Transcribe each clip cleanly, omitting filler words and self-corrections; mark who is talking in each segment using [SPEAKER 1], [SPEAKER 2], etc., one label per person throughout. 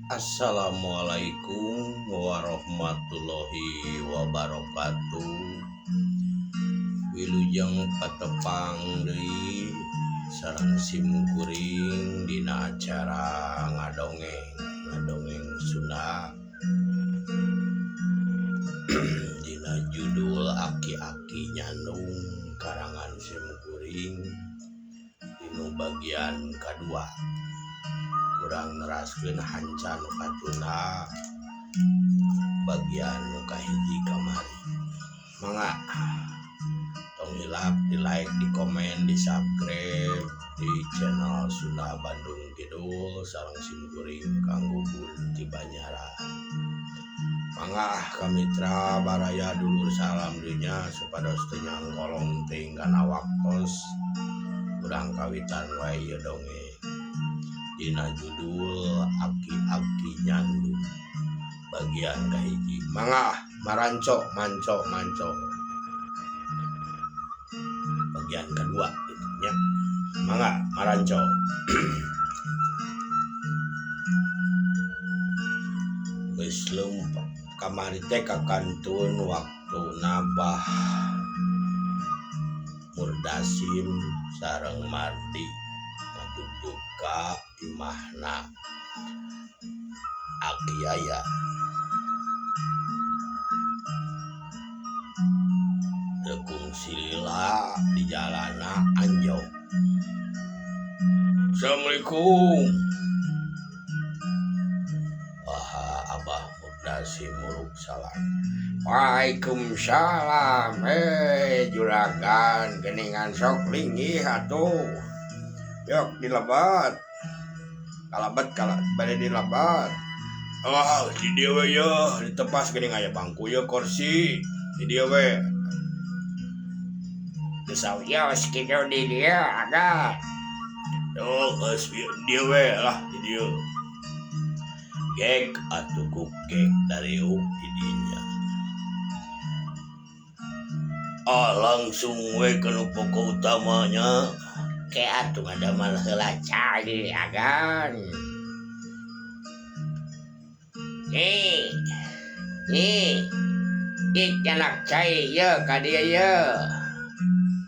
[SPEAKER 1] Assalamualaikum warahmatullahi wabarakatuh. Wilujeng patepang deui sareng simkuring dina acara ngadongeng Sunda dina judul Aki-Aki Nyandung karangan simkuring dinu bagian kadua. Urang neraskeun hanca nu katuna bagian nu kahiji kamari. Mangga tong hilap di like, di komen, di subscribe di channel Sunda Bandung Kidul sareng simkuring kanggo ti Banyaran. Mangga kamitra baraya dulur salam dunya supados teu nyangkolong teuing kana waktos urang kawitan wae ieu dongeng dina judul Aki-Aki Nyandung bagian kahiji. Mangga manco bagian kedua nya. Mangga maranco. Geus leumpah kamari teh kakantun waktuna Bah Murdasim sareng Mardi ngaduduk ka imahna Aki Yaya. Tekung silila di jalana Anjong. Assalamualaikum. Wah, Abah Murdasim muruk salam. Waalaikumsalam. Juragan geningan sok linggih atuh. Yok dilebat. Kalabat bade dilebat. Oh, di dieu we yeuh ditepas geuning aya bangku yeuh kursi. Di dieu we. Geus sawios kitu di dieu aga. Tuh, geus dieu we lah di dieu. Gek atuh ku gek dari di dinya. Langsung we ke nu pokok utamanya. Kayak atuh ada malah heula cai agan. Nih, janak cai ye ka dieu ye.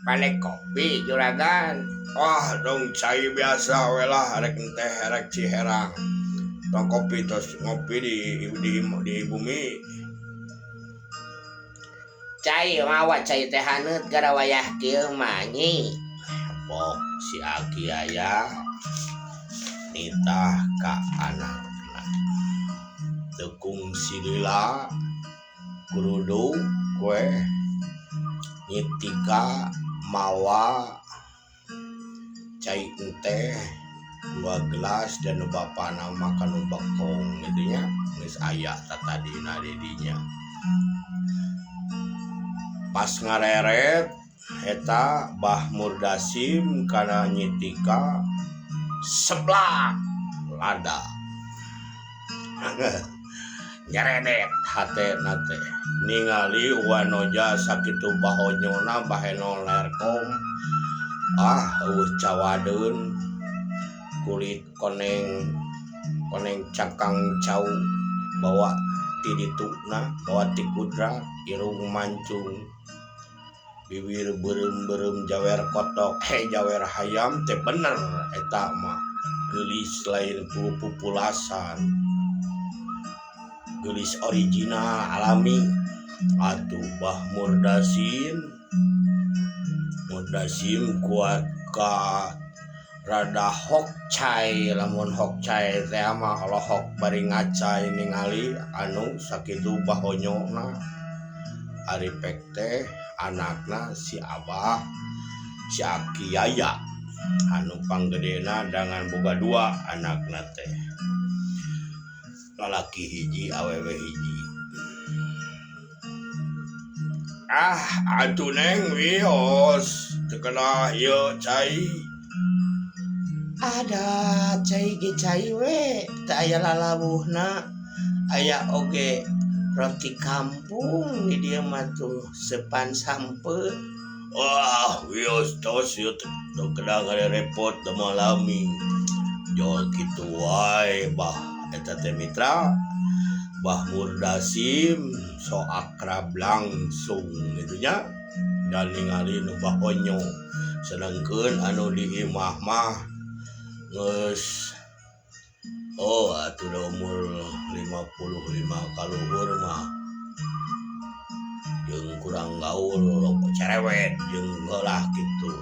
[SPEAKER 1] Balik kopi juragan. Wah, dong cai biasa we lah rek teh rek Ciherang. Tong kopi tos ngopi di bumi. Cai mawa cai teh haneut gara wayah kieu mah nyi. Pok si Aki Yaya nitah ka anakna. Tekung silila kurudu kue nyitika mawa cai teh 2 gelas dan bapana makan bakong gitu nya geus aya tatadina didinya. Pas ngareret eta Bah Murdasim kana nyitika seblak lada. Nyeredet hatena teh ningali wanoja sakitu bahonyona baheno lerkom. Eueuh cawadeun kulit koneng cangkang cau bawa ti dituna bawa ti kudra irung mancung bibir berem jawer kotok jawer hayam teh bener eta mah geulis lain pupulasan geulis original alami. Atuh Bah Murdasim kuat ka rada hok cai. Lamun hok cai teh mah lohok bari ngacai ningali anu sakitu bahonyona ari pek teh anakna si Abah si Aki Yaya anu panggedena dengan boga 2 anakna teh lalaki hiji awewe hiji. Atuh neng wios teu kenah ieu cai. Ada cai ge cai we teu aya lalabuhna. Aya oge roti kampung di dieu mah tuh sepan sampeut. Wah, wios tos ieu teu kedah repot da malami. Jol kitu wae bah eta teh mitra Bah Murdasim so akrab langsung gitunya dan ningali nu bahonyo sedangkeun anu di imah mah geus atuh da umur 55 kaluhur mah jeung kurang gaul cerewet jeung heula kitu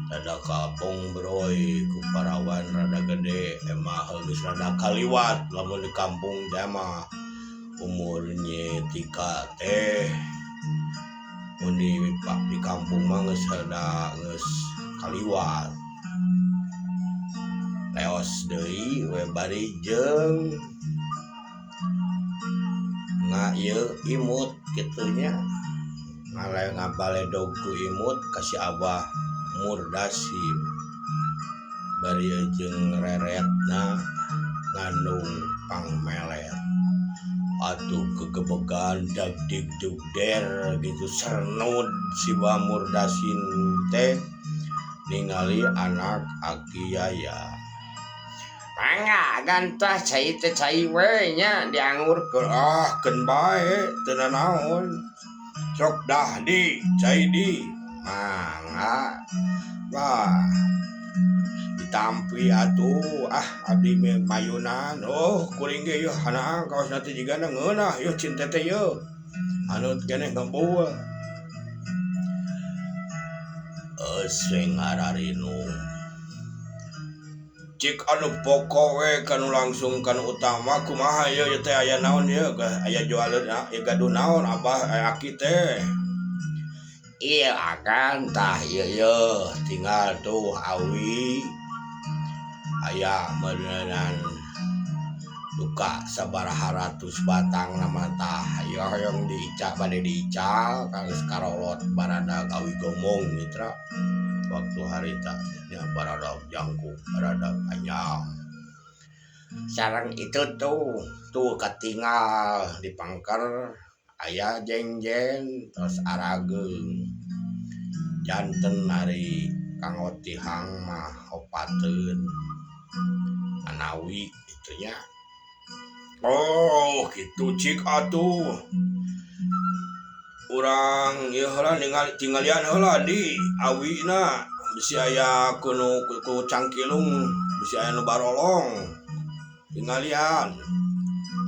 [SPEAKER 1] rada kapong broy ku parawan rada gede emang geus rada kaliwat lamun di kampung teh mah umurnya tika teh mun di kampung mah geus kaliwat leos deui we bari jeung ieu imut kitunya ngabaledog ku imut kasih Abah Murdasim bari jeung reretna ngandung pangmelet atuh kegebegan dagdig dugder gitu sernud si Bah Murdasim teh ningali anak Aki Yaya mangga gantah cai teh cai we nya diangurkeun keun bae teu naon sok dah di cai di mangga bah ditampi atuh abdi mayunan kuring ge yeuh hana kaos nanti jigana ngeunah yeuh cinta teh yeuh anu keneh ngeumpul sing ngararinu cik anu pokok we kanu langsung kanu utama kumaha yeuh teh aya naon yeuh aya jualan gaduh naon Abah Aki teh iya akan tah yeuh tinggal tuh awi aya meuneunan duka sabaraha ratus batang nama tah hoyong diica bade diical kangge karolot barada gawi gomong mitra waktu harita nya barada jangkung barada panjang sareng itu tuh katinggal di pangker aya jengjen terus arageung janten hari Kang Otihang mah opateun anawi itunya gitu cik atuh urang ieu heula tinggalian heula di awina bisi aya ku cangkilung bisi aya nu barolong tinggalian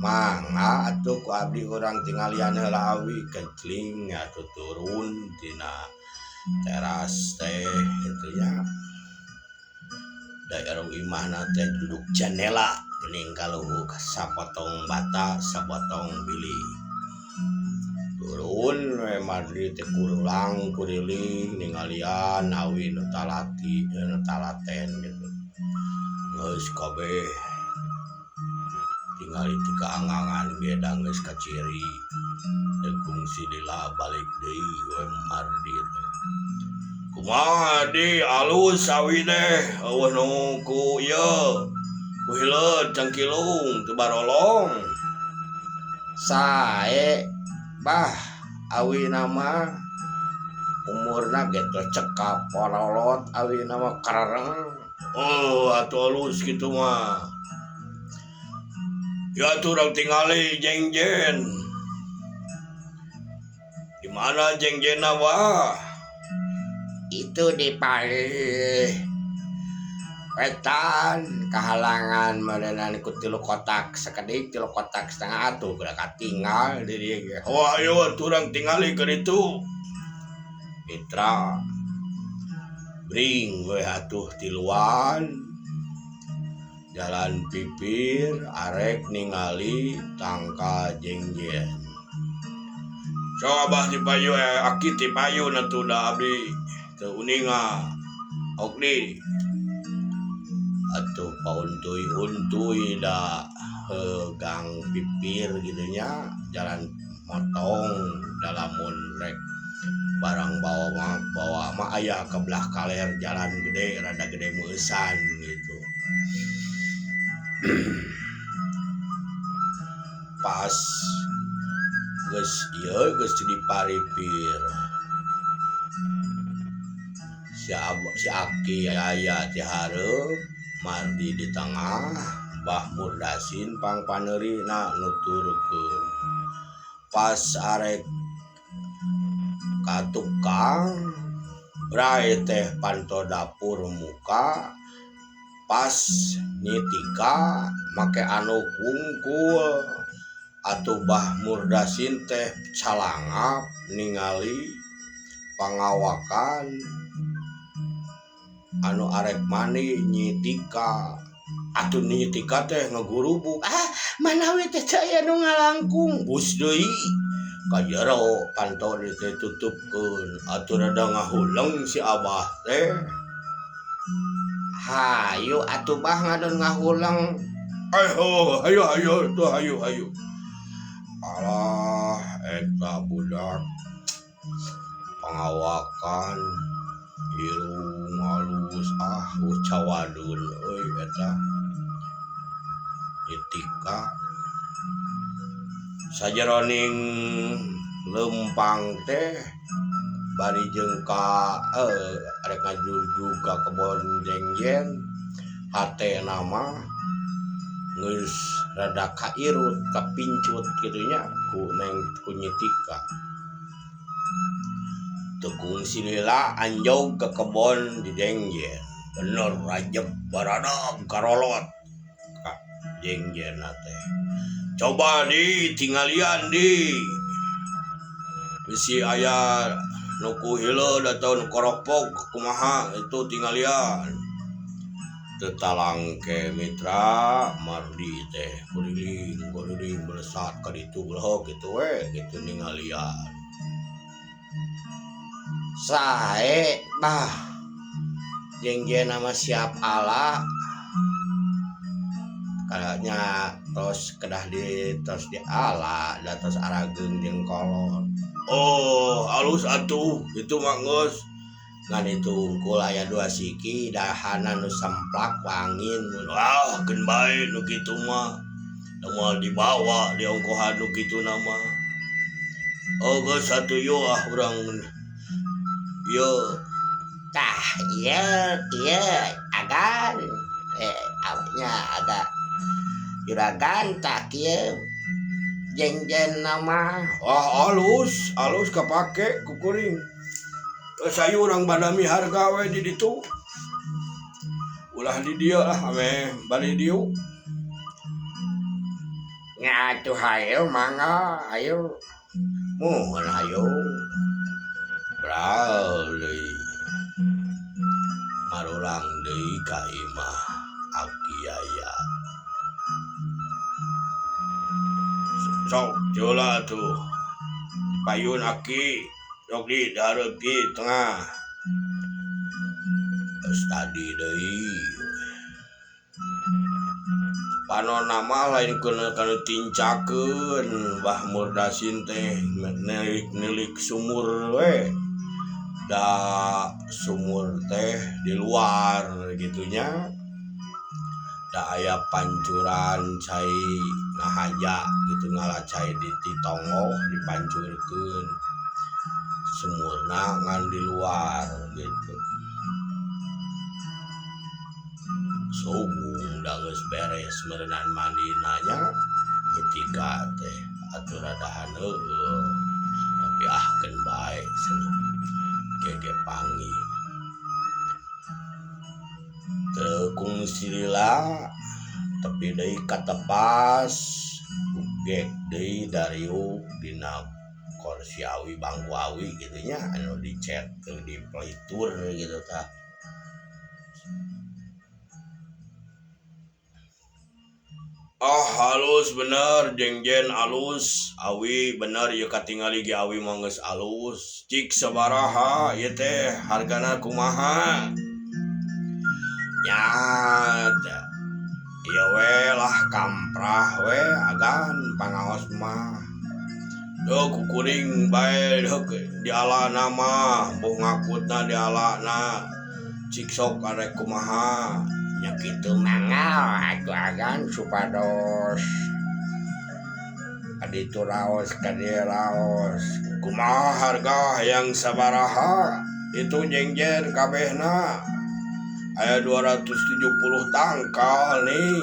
[SPEAKER 1] mangga atuh ku abdi urang tinggalian heula awi kecling atuh turun tina teras teh itu nya daerah imahna teh duduk jendela geuning kaluhuk sapotong bata sapotong bili turun we madri teh kurulang kuriling ningalian awi nu talati nu talaten gitu geus kabeh tingali ti kaangangan gedang geus kaciri deung si lila balik deui we mardi teh kumaha di alus awi teh eueuh nu ku ieu ku hileud cangkilung teu barolong sae bah awi nama umurna gitu cekap porolot awi nama karareng atuh alus gitu mah ya atuh urang tingali jengjen di mana jengjenna bah itu di Paris petan kehalangan merenan ku 3 kotak sakedik 3 kotak setengah atuh geura katinggal di dieu ayo urang tingali keur itu mitra bring we atuh tiluan jalan pipir arek ningali tangka jengjen so Abah ti payu Aki ti payu atuh da abdi teu uninga okdi atuh pauntuy-untuy da gang pipir gitunya jalan motong dalamun rek barang bawa mah aya ke belah kaler jalan gede rada gede meusan gitu pas geus di paripir si Aki aya ti hareup mardi di tengah Bah Murdasin pang panerina nuturkeun pas arek ka tukang brai teh panto dapur muka pas nyitika make anu kungkul atuh Bah Murdasin teh calangap ningali pangawakan anu arek mani nyitika atuh nyitika teh ngagurubuk manawi teh saya nu ngalangkung bus deui ka jero panto teh tutupkeun atuh rada ngahuleung si abah teh hayu atuh bah ngadon ngahuleung hayu tuh hayu alah eta budak pangawakan irung halus cawadun euy eta nyitika sajeroning lempang teh bari jeung ka arek ngajurjug ka kebon jengjen hate nama geus rada kairut kapincut kitu nya ku nyitika Tekung silila anjog ke kebon di Dengjen bener rajeb baradag karolot ka Dengjen teh coba di tinggalian di bisi aya nuku hileud atau nu koropog kumaha itu tinggalian tetalangke mitra mardi teh kuriling melesat ka ditu beuleuh kitu we kitu ninggalian sae bah Jengjen nama siap ala kadanya terus kedah di terus di ala da terus arageun jeung kolot halus atuh itu mah geus ngan itu unggul aya 2 siki dahana nu semplak wangin geun bae nu kitu mah moal dibawa diongkohan nu kitu nama geus atuh yo urang yo tah iya agan awalnya agak juragan tak kieu Jengjen nama halus kapake kukuring sayu urang badami harga we di ditu ulah di dieu lah ame bari dieu nya atuh hayu mangga ayo mohon hayu Brauli marulang deui ka imah aki aya sok jola tuh payun aki sok di dareup di tengah geus tadi deui panonna mah lain kana tincakeun Bah Murdasin teh nilik sumur we da sumur teh di luar gitunya da aya pancuran cai ngahaja gitu ngalacai di tonggoh dipancurkeun sumurna ngan di luar gitu subuh da geus beres meureunaan mandinanya ketika teh atuh rada haneueuh tapi ahkeun bae cenah gege pangi tekung silila tapi deui katepas gek deui dariuk dina kursi awi bangku awi gitu nya anu dicet di pelitur gitu tah halus bener Jengjen alus awi bener ieu katingali ge awi mah geus alus cik sabaraha ieu teh hargana kumaha nya ieu we lah kamprah we agan pangaos mah kukuring bae di alana mah boh ngakutna di alana cik sok arek kumaha nya kitu mangal atuh agan supados aditu raos kadieu raos kumaha harga yang sabaraha itu Jengjen kabehna aya 270 tangkal ning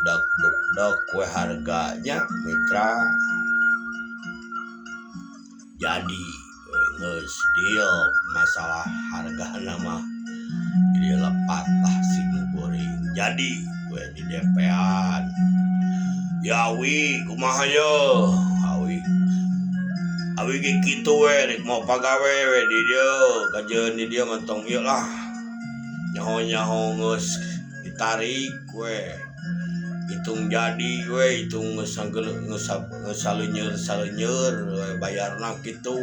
[SPEAKER 1] duk kue harganya mitra jadi nges deal masalah harga nama dia lepat lah simkuring jadi gue di DP-an ya awi kumaha yo awi gitu we rek mau pagawe we di dia kajeun di dia mentong ieu lah nyaho geus ditarik we hitung jadi we hitung geus saleunyeur we bayarna kitu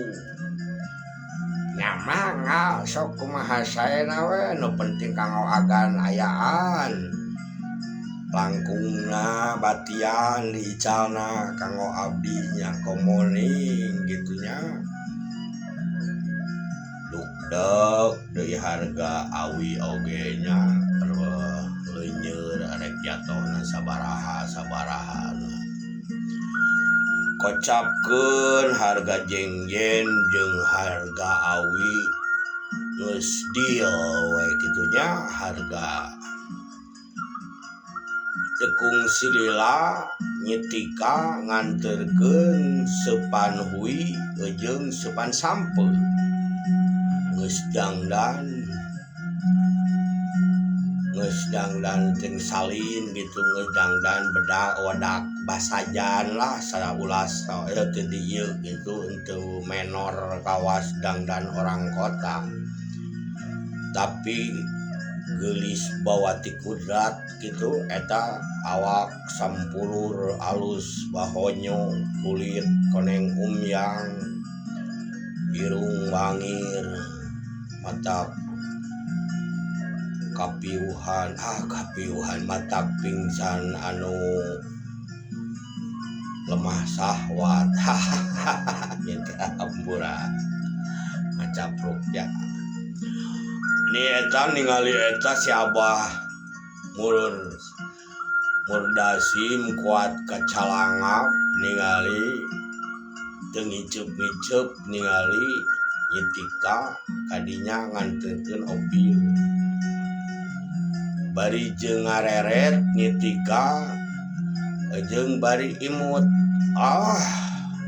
[SPEAKER 1] nyamang sok kumaha saena we nu penting kanggo agan ayaan langkungna batian diicalna kanggo abdinya komoning gitunya dukdek deui harga awi oge nya leunyeur rek jatohna sabaraha kocapkeun harga jengjen jeung harga awi geus deal we kitunya harga tekung silila nyetika nganterkeun sepan hui jeung sepan sampe geus dangdan jeung salin gitu geus dangdan bedak wadak basajan lah sada ulas teu dieu gitu untuk menor kawas dangdan orang kota tapi gelis bawati kudrat gitu eta awak sampulur alus bahonyo kulit koneng umyang irung wangir mata kapiuhan mata pingsan anu lemah sahwat minta ampura ngacapruk ya ini eta ningali eta si Abah Murdasim kuat kacalangap ningali teu ngiceup ningali nyetika kadinya nganterkeun opium bari jeung ngareret nyetika jeung bari imut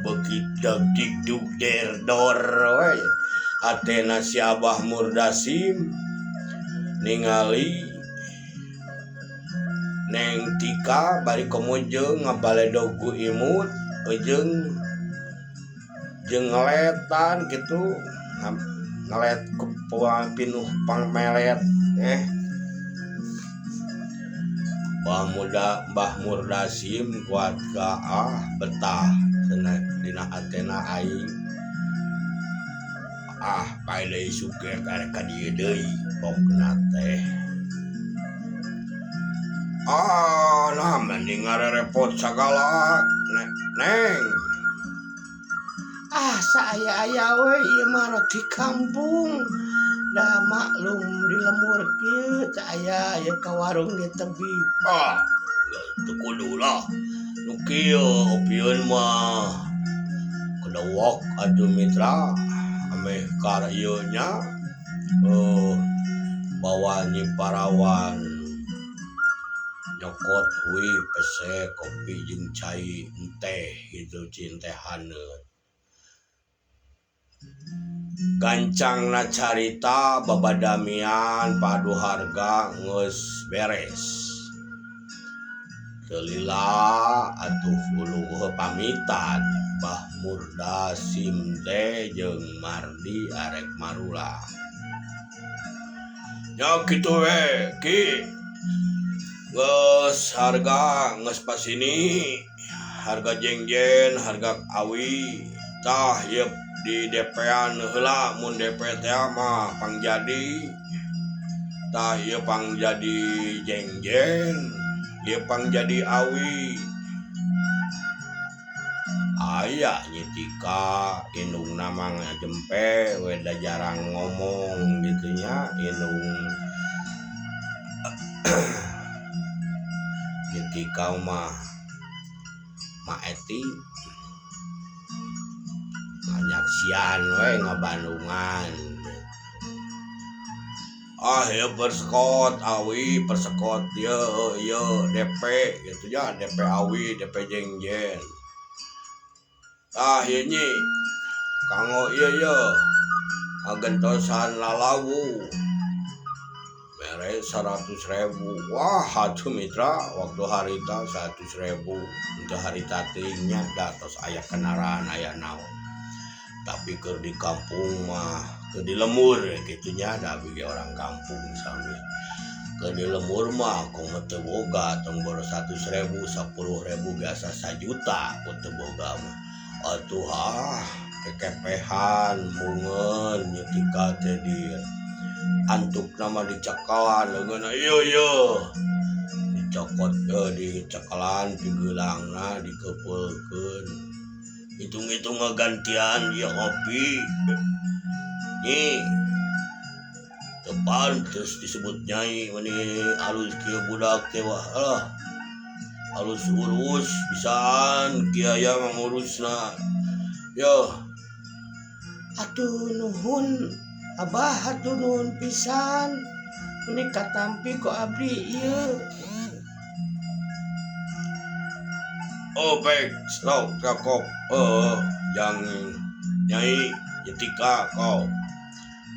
[SPEAKER 1] beuki degdug derdor we hatena si Abah Murdasim ningali Neng Tika bari komujeng ngabaledog ku imut jeung ngeletan gitu ngelet ke pinuh pangmelet Mbah Murdasim kuat ka betah cenah dina hatena aing bae deui suge karek ka dieu deui pokna teh nah mending ngarepot sagala neng saya we ieu mah di kampung dah maklum di lemur kieu saya ya ka warung di tebi teu kudu lah nu kieu opieun mah kedewok atuh mitra ameh karyo nya bawa nyiparawan nyokot hui pesek kopi jeung cai teh gitu cintehaneun gancangna carita babadamian padu harga geus beres teu lila atuh uluh pamitan Mbah Murdasim teh jeung Mardi arek marula nya kitu we ki geus harga geus pasini harga jengjen harga awi tah ieu di DP-an heula mun DP teh mah pangjadi tah ieu pangjadi jengjen ieu pangjadi awi aya nyetika indungna mah ngajempe weda jarang ngomong gitunya indung nyetika mah eti nyaksian we ngabandungan Ya persekot awi persekot ya DP gitu ya, DP awi DP jengjen ini kanggo iya agentosan lalawu beres 100.000. Wah atuh mitra waktu harita 100.000 untuk harita tingnya terus aya kendaraan aya naon, tapi ke di kampung mah ke di lemur gitunya ada bagi orang kampung misalnya ke di lemur mah aku teu boga tong baru 100.000 10.000 biasa 1 juta aku teu boga mah atuh kekepehan mungen nyetika teh di antuk nama dicakalan leungeun iya dicokot dicakalan pigeulangna dikepeulkeun hitung-hitung ngegantian ya ngopi nih tepan terus disebut nyai mani halus kieu budak teh wah halus urus bisaan kieu mangurusna yo atuh nuhun abah atuh nuhun pisan ini katampi ku abdi ieu. Oh baik, slow kakok. Yang nyai nyetika kau.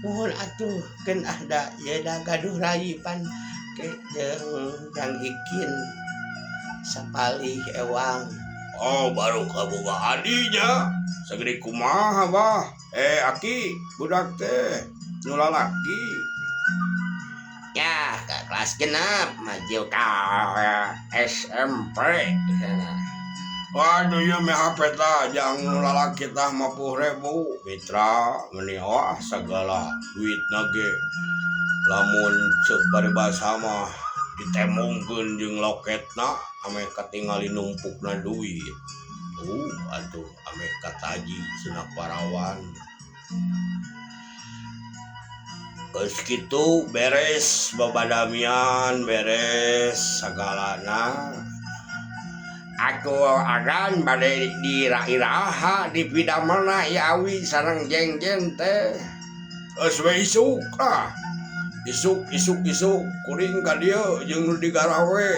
[SPEAKER 1] Mohon atuh kan ada ya da gaduh rai pan ke yang ikin sapali ewang. Oh baru kaboga adinya. Sagede kumaha bah? Aki budak teh nu lalaki. Ya, ke kelas genap maju ka SMP. Waduh ya meh HP tah jang lalaki tah 50.000 mitra meni segala duitna ge lamun ceuk paribasa mah ditemongkeun jeung loketna ame katingali numpukna duit. Atuh ame kataji cenah parawan. Geus kitu beres babadamian beres sagalana. Aku agan bade diraha di pidamelna ya awi sareng jengjen teh. Geus we isuk isuk kuring ka dieu jeung nu digarawe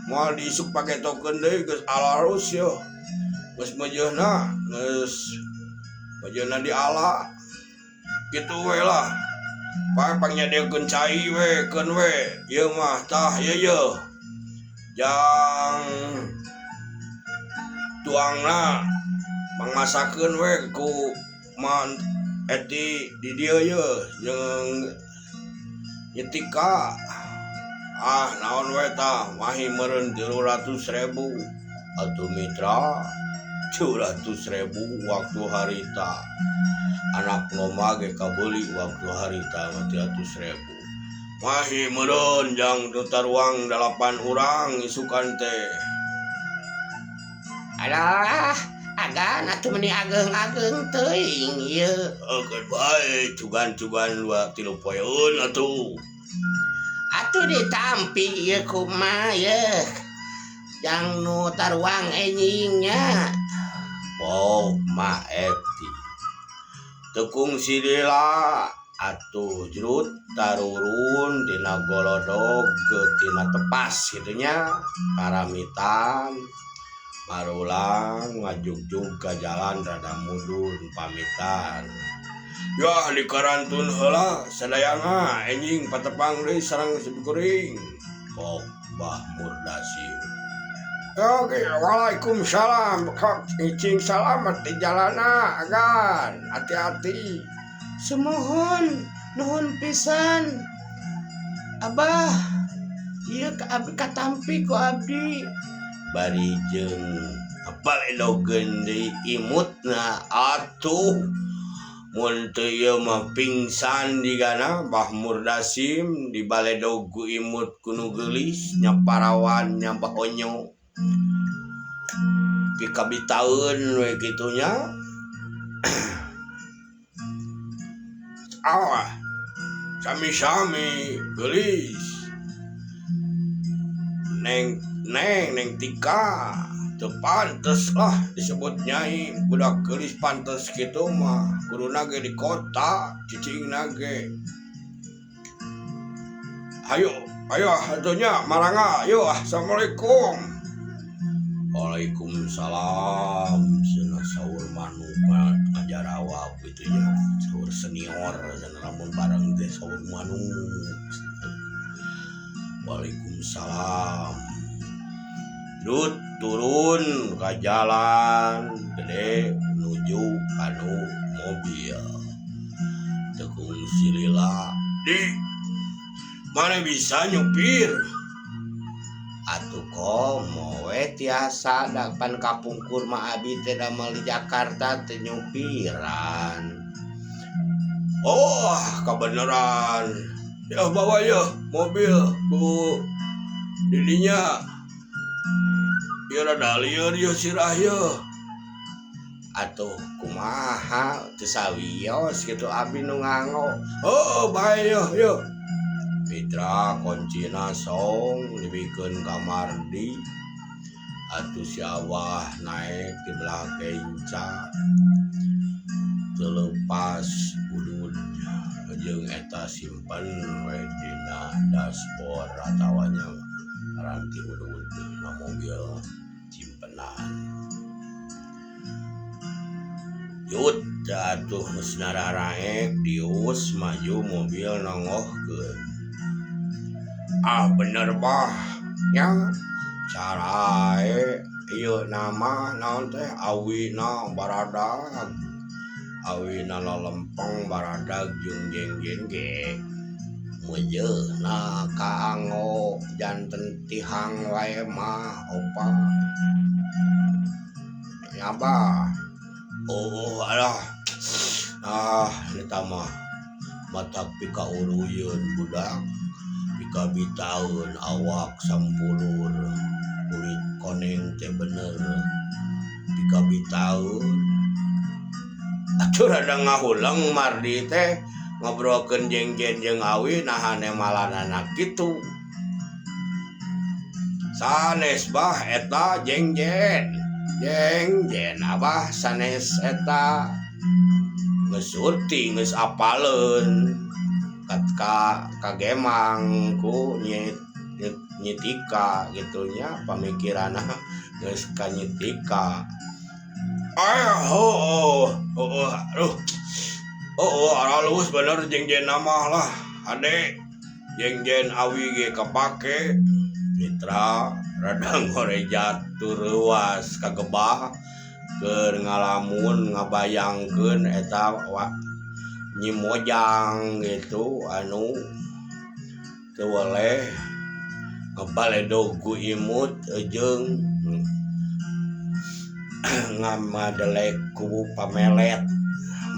[SPEAKER 1] moal diisuk pake tokeun deui geus alarus yo. Geus mejeuna diala. Kitu we lah. Pangnyadiekeun cai we keun we. Ieu mah tah ieu. Jang tuangna mangmasakeun we ku man eti di dieu ye jeung nyetika naon we tah mahi meureun 300.000 atuh mitra 200.000 waktu harita anak ngomah ge kabeuli waktu harita 300.000 mahi meureun jang taruang 8 urang isukan teh. Alah, agan atuh meni ageng-ageng teuing ieu. Geus bae cugan-cugan 2-3 poeun atuh. Atuh ditampi ieu kumaha ye. Jang nu taruang enjingnya. Pok mah eti. Tekung sidila atuh jerut tarurun dina golodog ke tina tepas gitunya paramitan. Marulang ngajugjug ka jalan rada mudun pamitan. Yah dikarantun heula sadayana enjing patepang deui sareng sibikuring. Pok Mbah Murdasim. Oke, waalaikumsalam. Kok icing salamet di jalana agan. Hati-hati. Semohon nuhun pisan. Abah, ieu katampi ku abdi. Bari jeung baledogeun deui imutna atuh mun teu ieu mah pingsan digana Mbah Murdasim dibaledog ku imut kuno geulis nya parawan nya bahonyo pikabitaeun we kitu nya. Sami-sami geulis Neng Tika teu pantes lah disebut nyai budak geulis pantes kitu mah kuduna ge di kota cicingna ge ayo atunya marangga yuk. Assalamualaikum. Waalaikumsalam. Cenah saur manuk ngajarawa gitu ya, saur senior cenah lamun bareng teh saur manuk. Waalaikumsalam. Dut turun ke jalan gede menuju anu mobil. Tekung silila, di mana bisa nyupir? Atuh komo we tiasa dapan kapungkur mah abi teh damel di Jakarta teh nyupiran. Oh, kebeneran. Ya bawa ya mobil ku didinya. Ya rada lieur ya sirah ya. Atuh kumaha teu sawios kitu abi nu nganggo. Oh, bae ya. Mitra kuncina song dibikeun kamar di. Atuh si Abah naik di belah kenca. Teu leupas udud jeung eta simpen we dina dashboard atawanya ranti udud na mobil simpenan. Yut atuh geus nararaek dius maju mobil nongohkeun. Bener bah nya carae ieu nama naon teh awina baradag. Awina lalempeng baradag jeung jengjen ge mejeuna kaanggo janten tihang wae mah opa. Nyaba. Oh alah. Eta mah matak pika uruyeun budak. Pika bitaeun awak sampulur. Kulit koneng teh bener. Pika bitaeun. Atuh rada ngahulang Mardi teh ngobrolkeun jengjen jeung Awi nahane malanana kitu. Sanes bah eta jengjen Abah sanes eta geus urti geus apaleun ka Gemang ku nyitika gitu nya pamikiranna geus ka nyitika. Halus bener jengjen nama lah adek jengjen Awi ge kapake. Mitra rada ngorejat turuas kagebah keur ngalamun ngabayangkeun eta Nyi Mojang gitu anu teu weleh ngabaledog ku imut jeung ngamadelek ku pamelet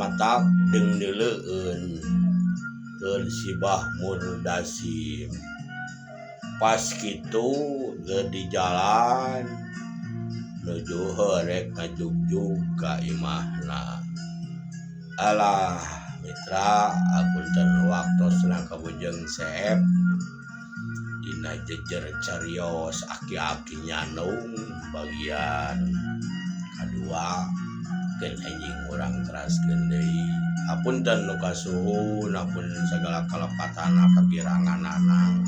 [SPEAKER 1] mata deung deuleueun keur Sibah Murdasim. Pas kitu di jalan nuju heurek ngajugjug ka imahna. Alah mitra apunten waktosna kabujeng Seep dina jejer carios aki-aki nyanung bagian kadua keun anjing urang teraskeun deui. Hapunten nu kasuhun apun sagala kalepatana kagiranganana.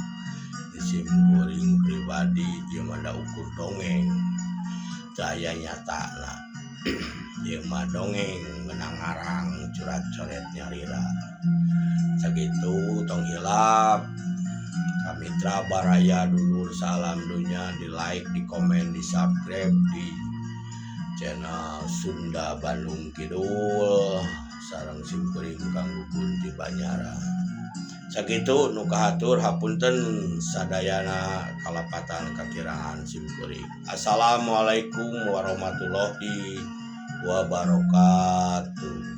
[SPEAKER 1] Sim kuring pribadi ieu mah da ukur dongeng caya nyatana. Ieu mah dongeng meunang ngarang curat-coret nyarira. Sakitu tong hilap ka mitra baraya dulur salam dunya, di like, di komen, di subscribe di channel Sunda Bandung Kidul sareng simkuring Kang Gukun di Banyaran. Sakitu nu kahatur hapunten sadayana kalapatan kakirangan simkuring. Assalamualaikum warahmatullahi wabarakatuh.